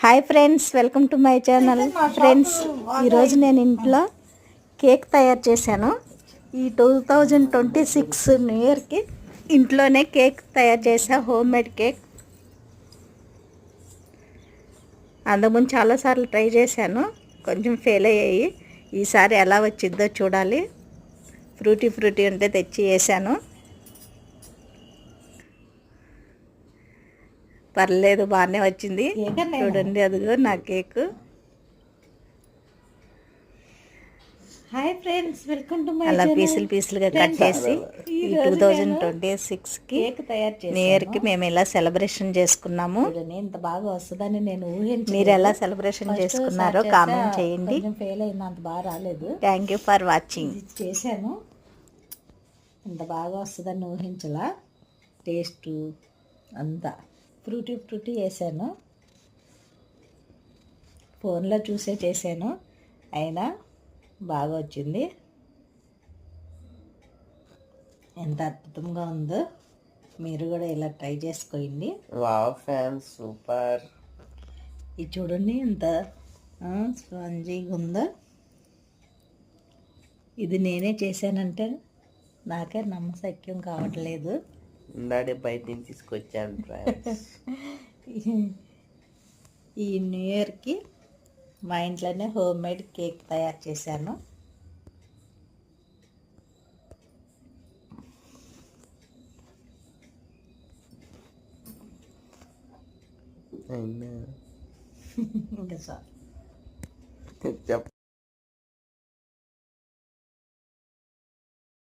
Hi friends, welcome to my channel. Friends, ఈరోజు నేను ఇంట్లో కేక్ తయారు చేశాను. ఈ 2026 న్యూ ఇయర్కి ఇంట్లోనే కేక్ తయారు చేసా, హోమ్ మేడ్ కేక్. అంతకుముందు చాలాసార్లు ట్రై చేశాను, కొంచెం ఫెయిల్ అయ్యాయి. ఈసారి ఎలా వచ్చిందో చూడాలి. ఫ్రూటీ ఉంటే తెచ్చి వేసాను, పర్లేదు, బాగానే వచ్చింది. చూడండి, అదిగో నా cake. Hi friends, welcome to my అలా ఛానల్. పీసులుగా కట్ చేసి ఈ 2026కి కేక్ తయారు న్యూ ఇయర్కి మేము ఎలా సెలబ్రేషన్ చేసుకున్నాము. చూడండి, ఇంత బాగా వస్తుందని నేను ఊహించలేదు. మీరు ఎలా సెలబ్రేషన్ చేసుకున్నారో కామెంట్ చేయండి. కొంచెం ఫెయిల్ అయింది, అంత బాగా రాలేదు. Thank you for watching. ఇది చేశాను, ఇంత బాగా వస్తుందని ఊహించలా. టేస్ట్ అంతా ఫ్రూటీ వేసాను. ఫోన్లో చూసే చేశాను, అయినా బాగా వచ్చింది. ఎంత అద్భుతంగా ఉందో, మీరు కూడా ఇలా ట్రై చేసుకోండి. Wow fans, super. ఇది చూడండి ఎంత స్పాంజీగా ఉందో. ఇది నేనే చేశానంటే నాకే నమ్మశక్యం కావట్లేదు. ఇందాడే బయట నుంచి తీసుకొచ్చాను ఫ్రెండ్స్. ఈ న్యూ ఇయర్కి మా ఇంట్లోనే హోమ్ మేడ్ కేక్ తయారు చేశాను. ఇంకా సార్ చెప్ప